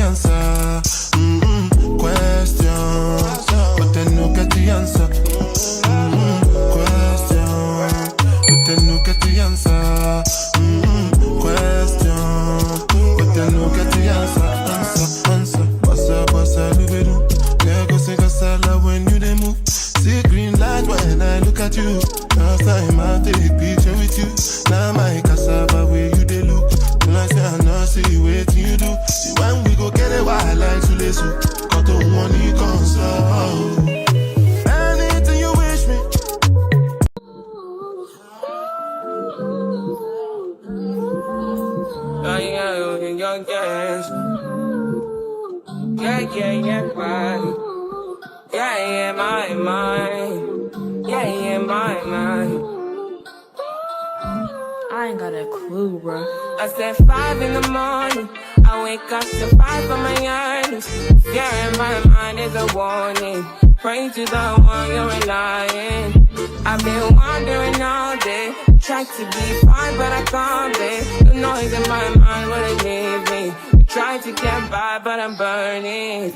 the answer. Question, but then no get the answer. Question, but then no get the answer. Question, but then no get the answer. Answer. Bossa, lubedu. Lego sing a salad when you dey move. See green light when I look at you. Last time I take picture with you. Now my cassava where you dey look. When I say I know, see what you do. See when we go get a wild like to listen. Got the one you console. Anything you wish me. Yeah, my mind. Yeah, my mind. I ain't got a clue, bro. I said 5 in the morning. I wake up to 5 on my earnings. Yeah, in my mind is a warning. Pray to the one you're relying. I've been wandering all day. Tried to be fine, but I can't be. The noise in my mind wouldn't leave me. Tried to get by, but I'm burning.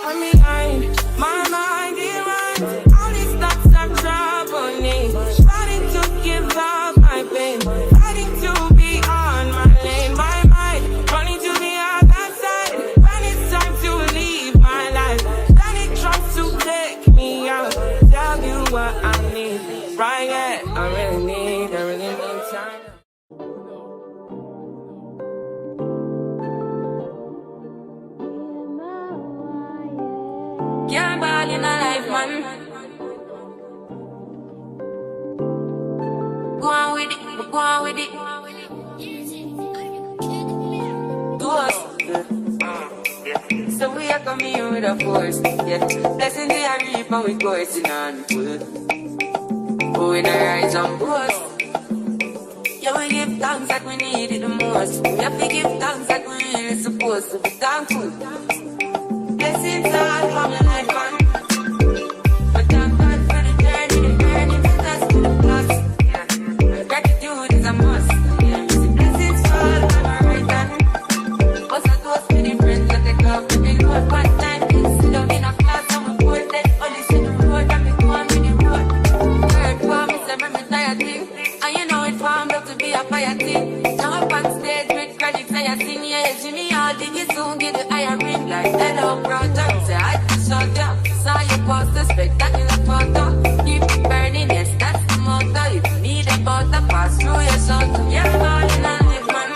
I'm behind, my mind is right. All these thoughts have troubled me. Starting to give up my pain. Fighting to be on my lane. My mind running to the other side. When it's time to leave my life, then it tries to take me out. Tell you what I need. Right, yeah, I really need time. Can't ball in a life, man. Go on with it, go on with it. Do us. So we are coming here with a force, yeah. Blessing the reap and we coursing on full. Oh, in a rise and boast. Yeah, we give thanks that we need it the most. We have to give thanks that we really supposed to be thankful. Blessings all from your life, man. But thank God for the journey that us to the plus. Yeah. Gratitude is a must. Yeah. Blessings fall on my right hand. What's a toast to the friends that take off with the road. One time, kids sit down in a class and we both let only see the road and we go on with the road. Word for me, say me tired thing. And you know it formed up to be a fire thing. Now up on stage with credits and you sing, yeah, Jimmy, I'll dig it soon, get the higher ring like hello, brother. Say I just saw ya, saw you post a spectacular photo. Keep it burning, yes, that's the motto. If you need a butter, pass through your soul. Yeah, man, in a live, man.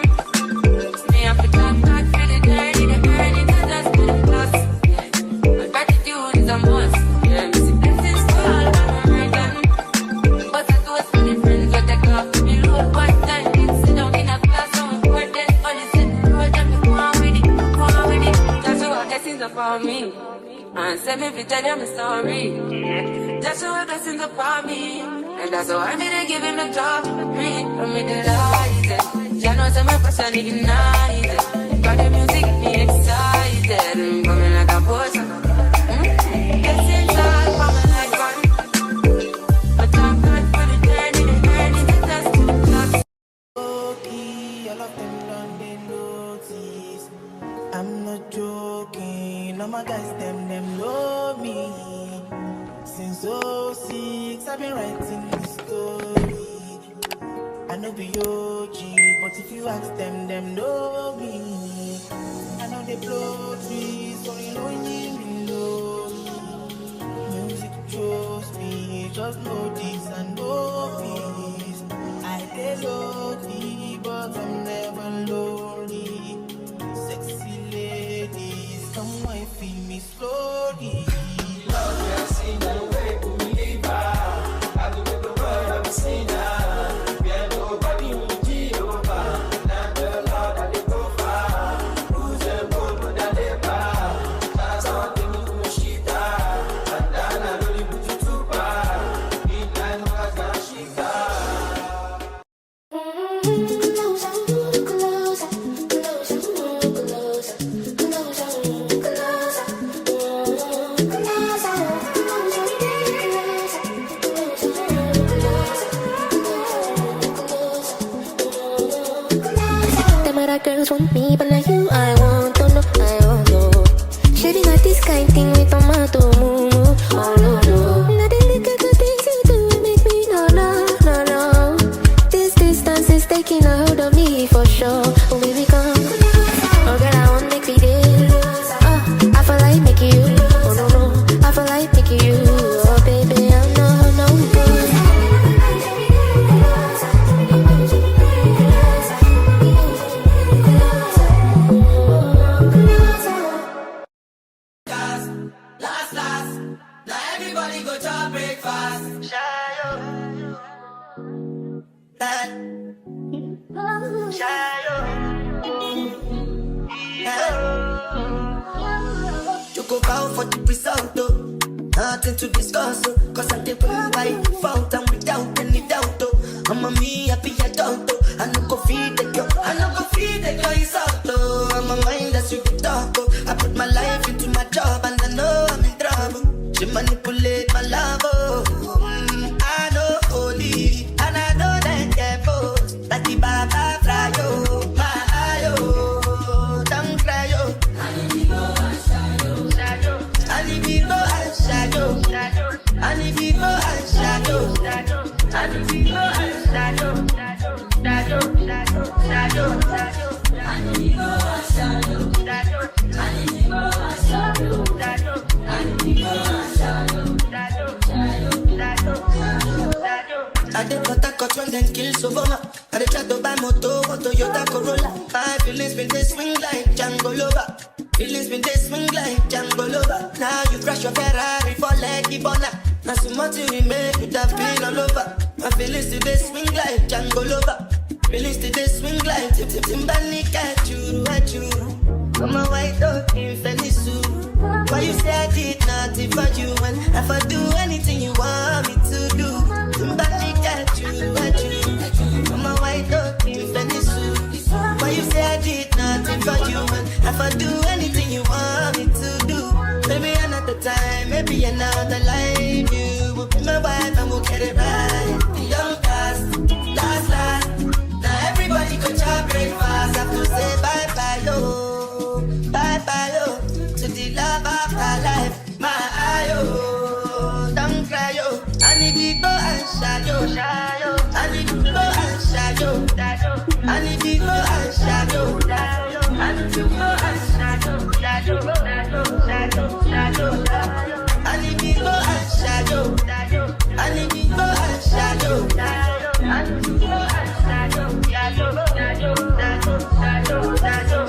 Me have to come back for the journey, the journey to just to the plus. Yeah, but gratitude is a must. Yeah, me see blessings fall on my right hand. But I toast to the friends that take off to me road. One time, kids sit down in a class and we board them. Only sit the road and we go on with it, go on with it. That's what blessings are for me. And send me to tell you my story. That's what blessings are for me. And that's why I'm gonna give him the job. Read from me delighted. You know, some my passion ignited. Got the music get me excited. Coming like a boss. Blessings all for my life, man. But thank God for the journey that us to the plus. Okay, all of them done they notice. I'm not joking. All my guys, them know me. Since 06, I've been writing this story. I know be OG, but if you ask them know me. I know they blow trees, so you know me know me. Music chose me, just know this and know this. I did lonely, but I'm never lonely. Sexy ladies, come and feel me slowly. Love has seen the way to believe. I do with the word of a sinner. We are nobody who Jehovah. And the Lord that they go far. Who's the gold but that they bar? That's how they move to Shita. And then I really put you too far. Midnight was gonna Shita. Them other girls want me, but not you. I want, don't know, I want you. kind thing with tomato, mumu. Oh no no. Now the little good things you do make me no no no no. This distance is taking a hold of me for sure. Oh baby come, oh girl I want make me deal. I feel like making you. Oh no no, I feel like making you. Oh baby I'm no good. Last, now everybody go to breakfast. Shayo, that, shayo, you go bow for the result, though. Nothing to discuss, oh. Cause I did win by default and without any doubt, oh. I'm a me happy adult, oh. I no go feed the girl, it's out, oh. I'm a mind that's you can talk, oh. I put my life into my job and I know I'm in trouble. She manipulate my love, oh. I know holy, and I know that careful. That the Baba fry, oh. My eye, oh. Don't cry, oh. I need to go and shadow. I need to go and shadow. I need to go and shadow. I need to go and shadow. I need to go and shadow. I did what I got when then kill Sovoma. I did try to buy moto or Toyota Corolla. My feelings been they swing like Django Lover. Feelings been they swing like Django Lover. Now you crash your Ferrari for leggy bona. Now so much you make you have been all over. My feelings today swing like Django Lover. Feelings today swing like Timbani at you. I'm a white dog in Felisu. Why you say I did nothing for you? And if I do anything you want me to do, Timbani at you. I'm a white dog in Felisu. Why you say I did nothing for you? And if I do anything you want me to do, maybe another time, maybe another life, you will be my wife and we'll get it right. The young last. Now everybody go to breakfast. Have to say bye-bye, yo. Bye-bye, yo. To the love of my life. My eye, yo. Don't cry, yo. I need to go and shadow. I need to go and shadow. I need to go and shadow. I need to go and shadow. I need to go and shadow. I need to go and shadow. I need to go and shadow.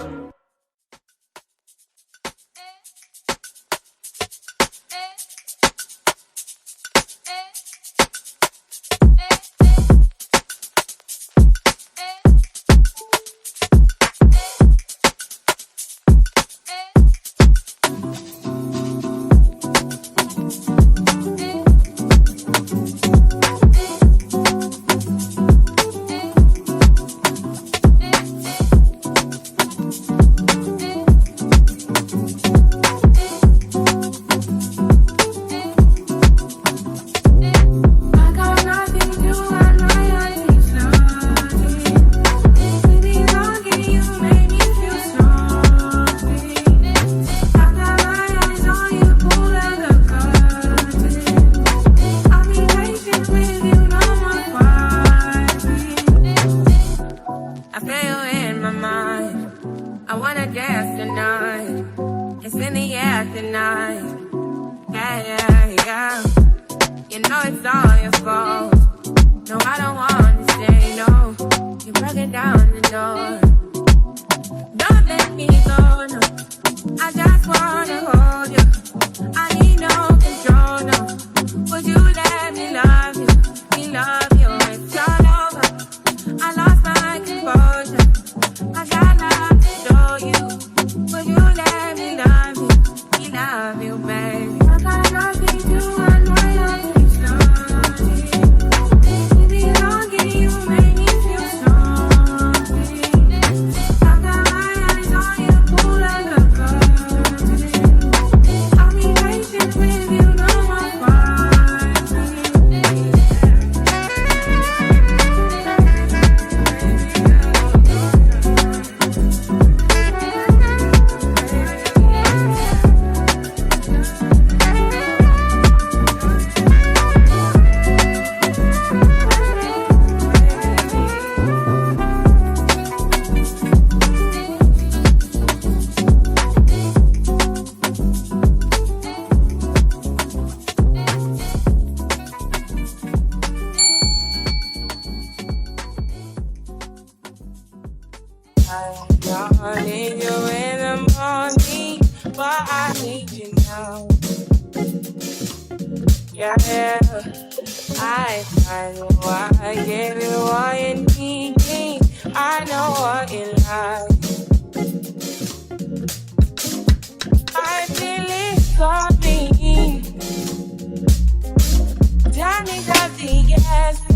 I need you in the morning, but I need you now. Yeah, yeah. I find what I give you what you need. I know what you like. I feel it for me. Tell me that the yes.